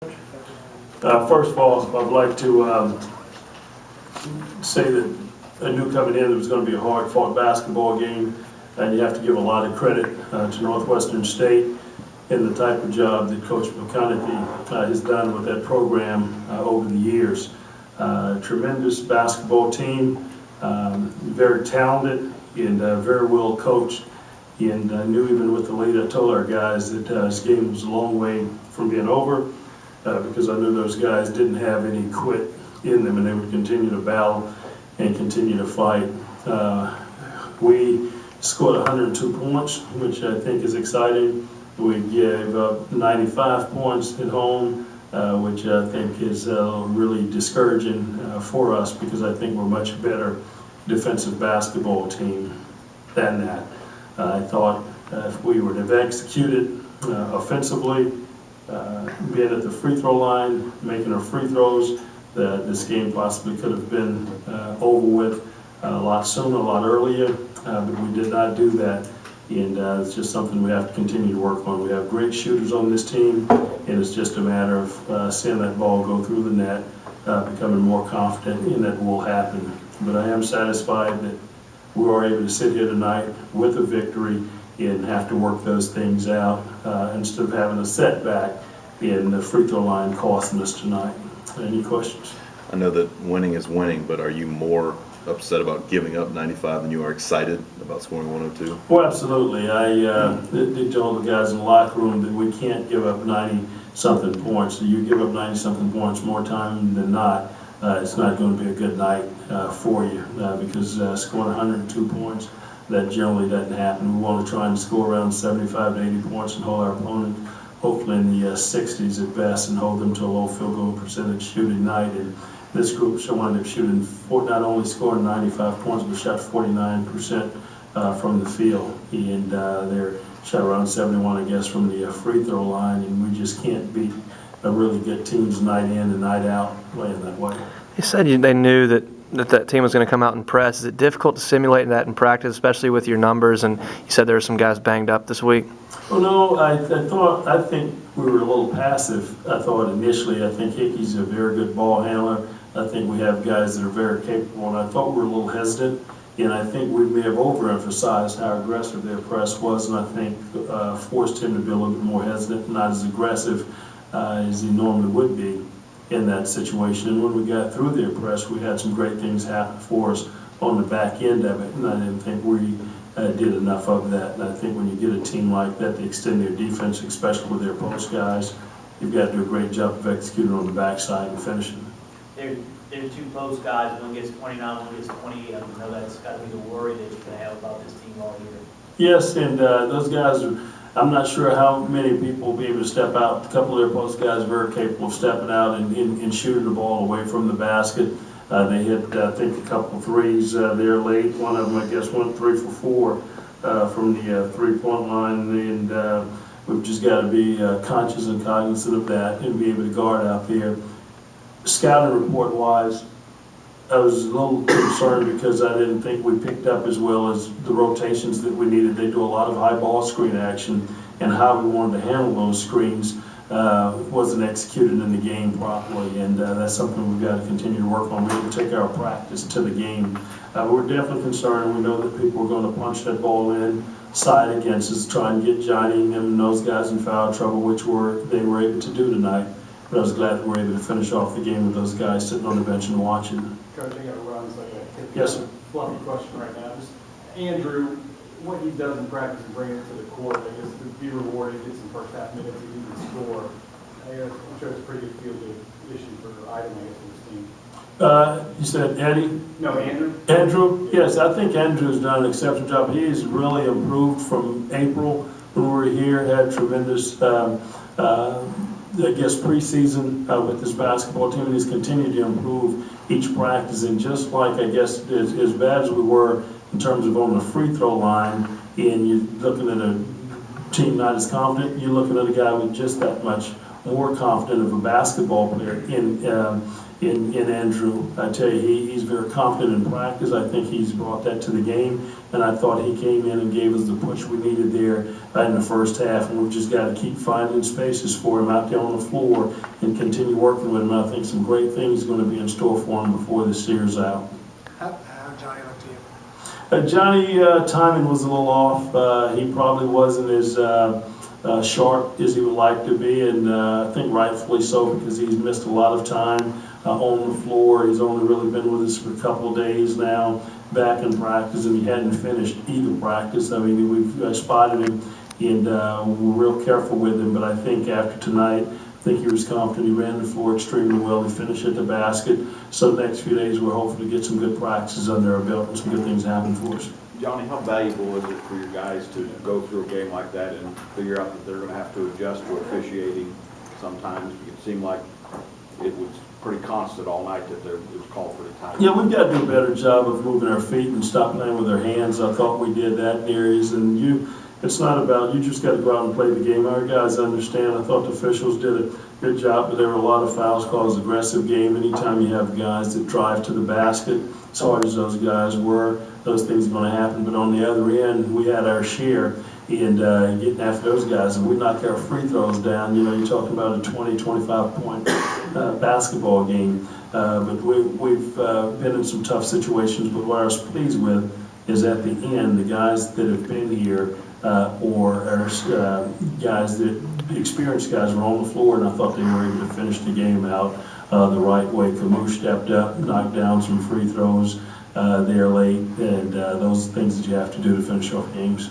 First of all, I'd like to say that I knew coming in it was going to be a hard-fought basketball game, and you have to give a lot of credit to Northwestern State in the type of job that Coach McConaughey has done with that program over the years. Tremendous basketball team, very talented and very well coached. And I knew even with the lead, I told our guys that this game was a long way from being over because I knew those guys didn't have any quit in them and they would continue to battle and continue to fight. We scored 102 points, which I think is exciting. We gave up 95 points at home, which I think is really discouraging for us because I think we're a much better defensive basketball team than that. I thought if we would have executed offensively, being at the free throw line, making our free throws, that this game possibly could have been over with a lot sooner, a lot earlier, but we did not do that. And it's just something we have to continue to work on. We have great shooters on this team, and it's just a matter of seeing that ball go through the net, becoming more confident, and that will happen. But I am satisfied that we were able to sit here tonight with a victory and have to work those things out instead of having a setback in the free throw line costing us tonight. Any questions? I know that winning is winning, but are you more upset about giving up 95 than you are excited about scoring 102? Well, absolutely. I did tell the guys in the locker room that we can't give up 90-something points. So you give up 90-something points more time than not, it's not going to be a good night for you because scoring 102 points, that generally doesn't happen. We want to try and score around 75 to 80 points and hold our opponent hopefully in the 60s at best and hold them to a low field goal percentage shooting night. And this group should wind up shooting, not only scoring 95 points, but shot 49% from the field. And they're shot around 71, I guess, from the free throw line. And we just can't beat a really good teams night in and night out playing that way. You said they knew that team was going to come out and press. Is it difficult to simulate that in practice, especially with your numbers? And you said there were some guys banged up this week. Well, no, I think we were a little passive. I thought initially, I think Hickey's a very good ball handler. I think we have guys that are very capable, and I thought we were a little hesitant. And I think we may have overemphasized how aggressive their press was, and I think forced him to be a little bit more hesitant, not as aggressive as he normally would be in that situation. And when we got through their press, we had some great things happen for us on the back end of it, and I didn't think we did enough of that. And I think when you get a team like that, they extend their defense, especially with their post guys, you've got to do a great job of executing on the backside and finishing. There are two post guys, one gets 29, one gets 28. I know that's got to be the worry that you're going to have about this team all year. Yes, and those guys are, I'm not sure how many people will be able to step out. A couple of their post guys are very capable of stepping out and shooting the ball away from the basket. They hit, I think, a couple threes there late. One of them, I guess, went 3 for 4 from the three-point line. And we've just got to be conscious and cognizant of that and be able to guard out there. Scouting report-wise, I was a little concerned because I didn't think we picked up as well as the rotations that we needed. They do a lot of high ball screen action, and how we wanted to handle those screens wasn't executed in the game properly, and that's something we've got to continue to work on. We need to take our practice to the game. We're definitely concerned. We know that people are going to punch that ball in, side against us, try and get Johnny and those guys in foul trouble, which they were able to do tonight. But I was glad that we were able to finish off the game with those guys sitting on the bench and watching. Coach, I got to run, so I got to Yes, sir. fluffy question right now. Just Andrew, what he does in practice and bring it to the court, I guess, to be rewarded, get some first half minutes, and he can score. I'm sure it's a pretty good field issue for item, I guess, for this team. You said Eddie? No, Andrew. Andrew? Yes, I think Andrew's done an exceptional job. He's really improved from April when we were here, had tremendous I guess preseason with this basketball team, and he's continued to improve each practice. And just like, I guess, as bad as we were in terms of on the free throw line, and you're looking at a team not as confident, you're looking at a guy with just that much more confident of a basketball player in Andrew. I tell you, he's very confident in practice. I think he's brought that to the game, and I thought he came in and gave us the push we needed there in the first half, and we've just got to keep finding spaces for him out there on the floor and continue working with him. I think some great things are going to be in store for him before this year's out. How Johnny look to you? Johnny, timing was a little off. He probably wasn't as sharp as he would like to be, and I think rightfully so, because he's missed a lot of time on the floor. He's only really been with us for a couple of days now, back in practice, and he hadn't finished either practice. I mean, we've spotted him, and we're real careful with him, but I think after tonight, I think he was confident. He ran the floor extremely well. He finished at the basket. So the next few days, we're hoping to get some good practices under our belt and some good things happen for us. Johnny, how valuable is it for your guys to go through a game like that and figure out that they're going to have to adjust to officiating sometimes? It seemed like it was pretty constant all night that it was called pretty tight. Yeah, we've got to do a better job of moving our feet and stop playing with our hands. I thought we did that in areas, and it's not about, you just got to go out and play the game. Our guys understand. I thought the officials did a good job, but there were a lot of fouls called. Aggressive game. Anytime you have guys that drive to the basket, as hard as those guys were, those things are going to happen. But on the other end, we had our share in getting after those guys, and we knocked our free throws down. You know, you're talking about a 20, 25-point basketball game. But we've been in some tough situations, but what I was pleased with is at the end, the guys that have been here or guys that, experienced guys were on the floor, and I thought they were able to finish the game out the right way. Camus stepped up, knocked down some free throws there late, and those are things that you have to do to finish off games.